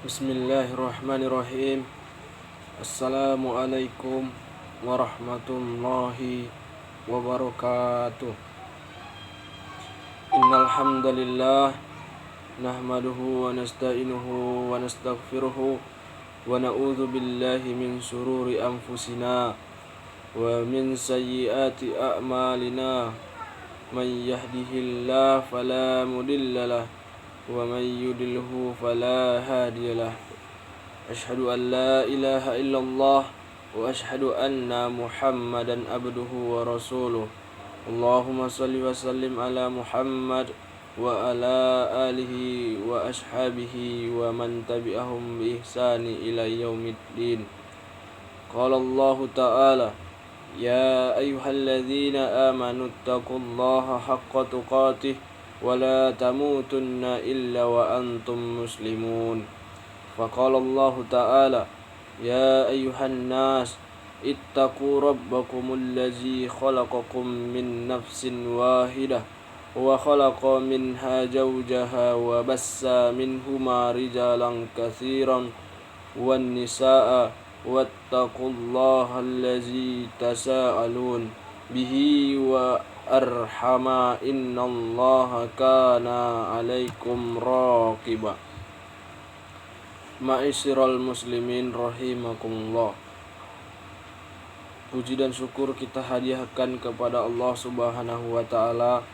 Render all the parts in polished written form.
Bismillahirrahmanirrahim. Assalamualaikum warahmatullahi wabarakatuh. Innal hamdalillah nahmaduhu wa nasta'inuhu wa nastaghfiruhu wa na'udzu billahi min shururi anfusina wa min sayyiati a'malina. Man yahdihillahu fala mudhillalah wa man yudlilhu fala hadiyalah. Asyhadu an la ilaha illallah wa asyhadu anna Muhammadan abduhu wa rasuluh. Allahumma salli wa sallim ala Muhammad wa ala alihi wa ashabihi wa man tabi'ahum bi ihsani ila yaumiddin. Qala Allah ta'ala: Ya ayyuhalladzina amanu taqullaha haqqa tuqatih wa la tamutunna illa wa antum muslimun. Faqala Allah ta'ala: Ya ayyuhan nas ittaqu rabbakumul ladzi khalaqakum min nafsin wahidah wa khalaqa minha zawjaha wa bassa minhuma rijalan katsiran wan nisaa wattaqullaha allazi tasaalun bihi wa arhama innallaha kana 'alaikum raqiba. Ma'asyiral muslimin rahimakumullah. Puji dan syukur kita hadiahkan kepada Allah Subhanahu wa taala.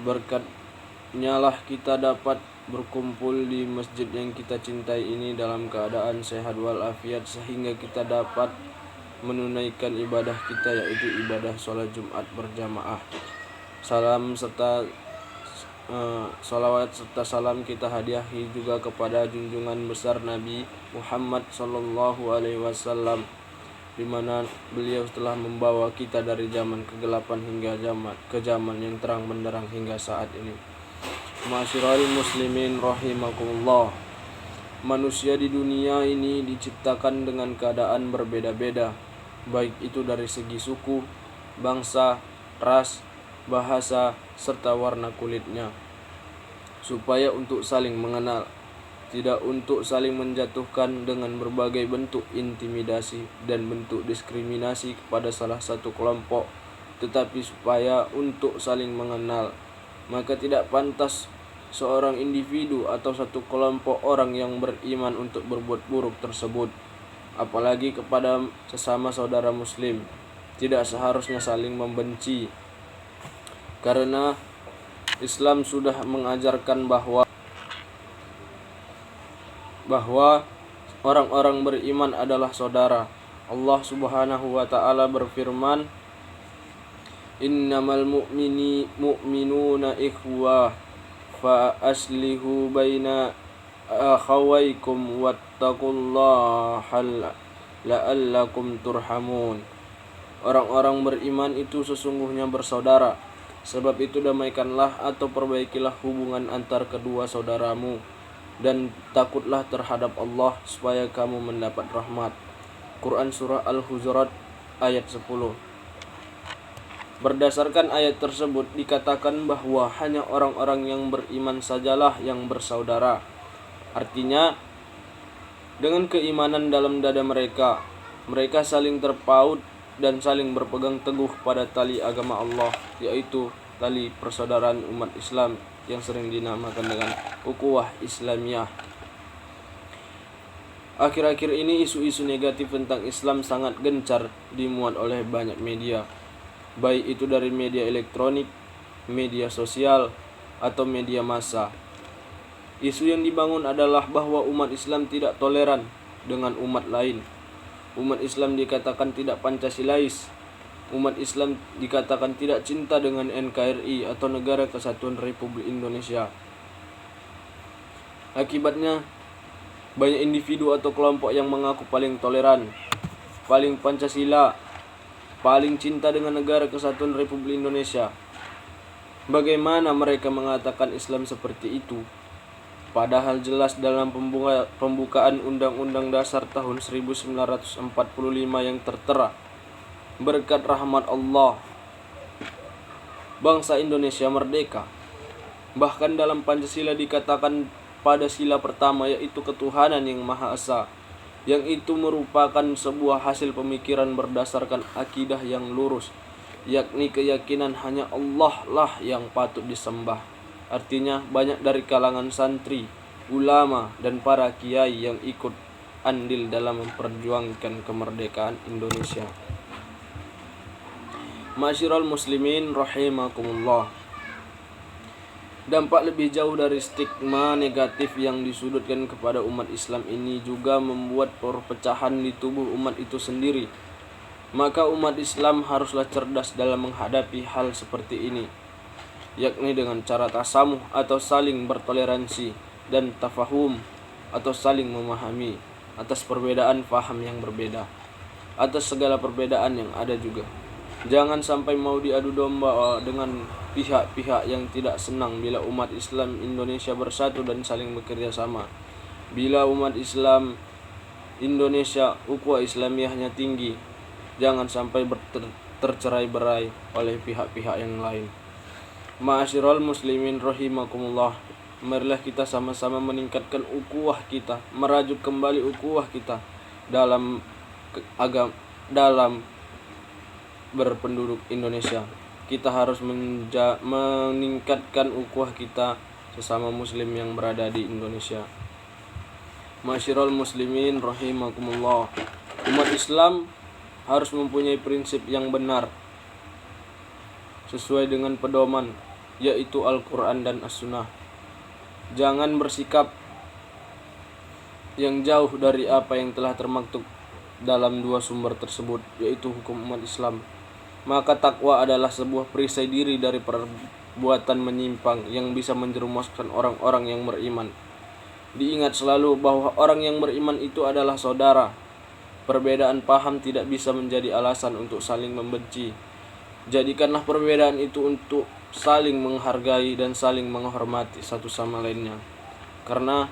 Berkatnya lah kita dapat berkumpul di masjid yang kita cintai ini dalam keadaan sehat walafiat, sehingga kita dapat menunaikan ibadah kita, yaitu ibadah sholat Jumat berjamaah. Salawat serta salam kita hadiahi juga kepada junjungan besar Nabi Muhammad sallallahu alaihi wasallam, di mana beliau telah membawa kita dari zaman kegelapan hingga zaman yang terang benderang hingga saat ini. Ma'asyiral muslimin rahimakumullah. Manusia di dunia ini diciptakan dengan keadaan berbeda-beda, baik itu dari segi suku, bangsa, ras, bahasa, serta warna kulitnya, supaya untuk saling mengenal, tidak untuk saling menjatuhkan dengan berbagai bentuk intimidasi dan bentuk diskriminasi kepada salah satu kelompok, tetapi supaya untuk saling mengenal. Maka tidak pantas seorang individu atau satu kelompok orang yang beriman untuk berbuat buruk tersebut, apalagi kepada sesama saudara muslim. Tidak seharusnya saling membenci, karena Islam sudah mengajarkan bahwa orang-orang beriman adalah saudara. Allah Subhanahu wa taala berfirman, Innamal mu'minuna ikhwah fa aslihu baina akhawaykum wattaqullaha la'allakum turhamun. Orang-orang beriman itu sesungguhnya bersaudara. Sebab itu damaikanlah atau perbaikilah hubungan antar kedua saudaramu, dan takutlah terhadap Allah supaya kamu mendapat rahmat. Quran Surah Al-Hujurat ayat 10. Berdasarkan ayat tersebut dikatakan bahwa hanya orang-orang yang beriman sajalah yang bersaudara. Artinya, dengan keimanan dalam dada mereka, mereka saling terpaut dan saling berpegang teguh pada tali agama Allah, yaitu tali persaudaraan umat Islam yang sering dinamakan dengan ukhuwah Islamiyah. Akhir-akhir ini isu-isu negatif tentang Islam sangat gencar dimuat oleh banyak media, baik itu dari media elektronik, media sosial, atau media massa. Isu yang dibangun adalah bahwa umat Islam tidak toleran dengan umat lain. Umat Islam dikatakan tidak Pancasilais. Umat Islam dikatakan tidak cinta dengan NKRI atau Negara Kesatuan Republik Indonesia. Akibatnya, banyak individu atau kelompok yang mengaku paling toleran, paling Pancasila, paling cinta dengan Negara Kesatuan Republik Indonesia. Bagaimana mereka mengatakan Islam seperti itu? Padahal jelas dalam pembukaan Undang-Undang Dasar tahun 1945 yang tertera, berkat rahmat Allah, bangsa Indonesia merdeka. Bahkan dalam Pancasila dikatakan pada sila pertama, yaitu ketuhanan yang Maha Esa, yang itu merupakan sebuah hasil pemikiran berdasarkan akidah yang lurus, yakni keyakinan hanya Allah lah yang patut disembah. Artinya banyak dari kalangan santri, ulama, dan para kiai yang ikut andil dalam memperjuangkan kemerdekaan Indonesia. Ma'asyiral muslimin rahimakumullah. Dampak lebih jauh dari stigma negatif yang disudutkan kepada umat Islam ini juga membuat perpecahan di tubuh umat itu sendiri. Maka umat Islam haruslah cerdas dalam menghadapi hal seperti ini, yakni dengan cara tasamuh atau saling bertoleransi, dan tafahum atau saling memahami atas perbedaan paham yang berbeda, atas segala perbedaan yang ada juga. Jangan sampai mau diadu domba dengan pihak-pihak yang tidak senang bila umat Islam Indonesia bersatu dan saling bekerja sama. Bila umat Islam Indonesia ukhuwah Islamiyahnya tinggi, jangan sampai tercerai-berai oleh pihak-pihak yang lain. Ma'asyiral muslimin rahimakumullah. Marilah kita sama-sama meningkatkan ukhuwah kita, merajuk kembali ukhuwah kita dalam berpenduduk Indonesia. Kita harus meningkatkan ukhuwah kita sesama muslim yang berada di Indonesia. Ma'asyiral muslimin rahimakumullah. Umat Islam harus mempunyai prinsip yang benar sesuai dengan pedoman, yaitu Al-Quran dan As-Sunnah. Jangan bersikap yang jauh dari apa yang telah termaktub dalam dua sumber tersebut, yaitu hukum umat Islam. Maka takwa adalah sebuah perisai diri dari perbuatan menyimpang yang bisa menjerumuskan orang-orang yang beriman. Diingat selalu bahwa orang yang beriman itu adalah saudara. Perbedaan paham tidak bisa menjadi alasan untuk saling membenci. Jadikanlah perbedaan itu untuk saling menghargai dan saling menghormati satu sama lainnya. Karena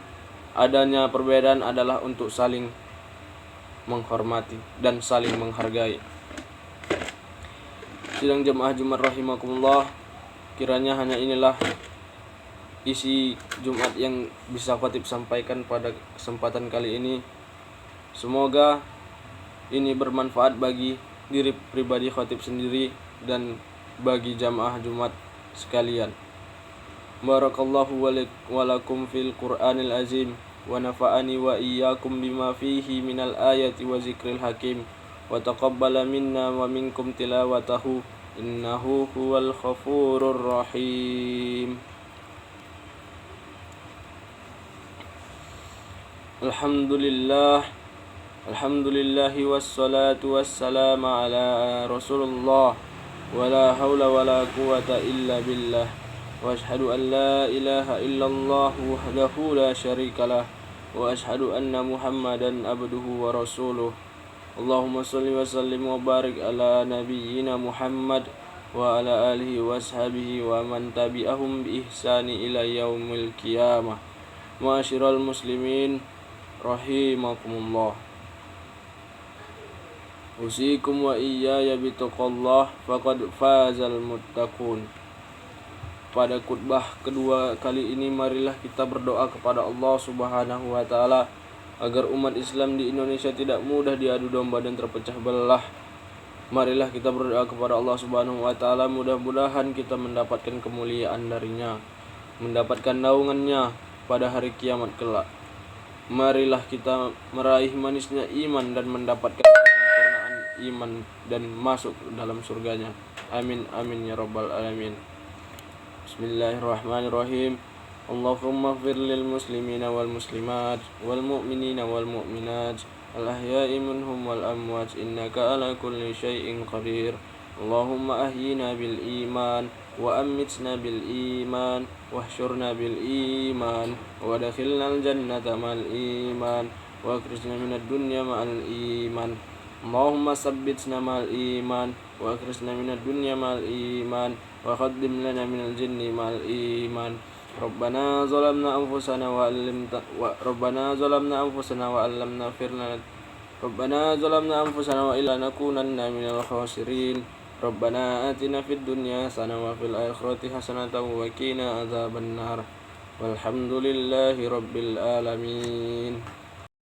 adanya perbedaan adalah untuk saling menghormati dan saling menghargai. Sidang jemaah Jumat rahimakumullah, kiranya hanya inilah isi Jumat yang bisa khatib sampaikan pada kesempatan kali ini. Semoga ini bermanfaat bagi diri pribadi khatib sendiri dan bagi jamaah Jumat sekalian. Barakallahu walakum fil Qur'anil azim, wa nafa'ani wa iyyakum bima fihi minal ayati wa zikril hakim, wa taqabbala minna wa minkum tilawatahu, innahu huwal ghafurur rahim. Alhamdulillahi wassalatu wassalamu ala Rasulullah, wala haula wala quwata illa billah, wa ashhadu an la ilaha illallah wahdahu la syarikalah, wa ashhadu anna Muhammadan abduhu wa rasuluh. Allahumma salli wa sallim wa barik ala nabiyyina Muhammad wa ala alihi wa ashabihi wa man tabi'ahum bi ihsani ila yaumil qiyamah. Ma'asyiral muslimin rahimakumullah. Usikum wa iyaya bitaqallah faqad fazal muttaqun. Pada khutbah kedua kali ini, marilah kita berdoa kepada Allah Subhanahu wa taala agar umat Islam di Indonesia tidak mudah diadu domba dan terpecah belah. Marilah kita berdoa kepada Allah Subhanahu wa taala, mudah-mudahan kita mendapatkan kemuliaan darinya, mendapatkan naungannya pada hari kiamat kelak. Marilah kita meraih manisnya iman dan mendapatkan kesempurnaan iman dan masuk dalam surganya. Amin amin ya rabbal alamin. Bismillahirrahmanirrahim. Allahumma ighfir lil muslimina wal muslimat wal mu'minina wal mu'minat al ahya'i minhum wal amwat innaka ala kulli syai'in qadir. Allahumma ahyina bil iman wa amitna bil iman wahsyurna bil iman wa dakhilnal jannata mal iman wa akhrijna minad dunya ma'al iman. Allahumma sabbitna mal iman wa akhrijna minad dunya mal iman wa khaddim lana minal jinni mal iman. Rabbana zalamna anfusana wa illa nakunanna minal khasirin. Rabbana atina fid dunya hasanah wa fil akhirati hasanatan wa qina adzabannar. Walhamdulillahi rabbil alamin.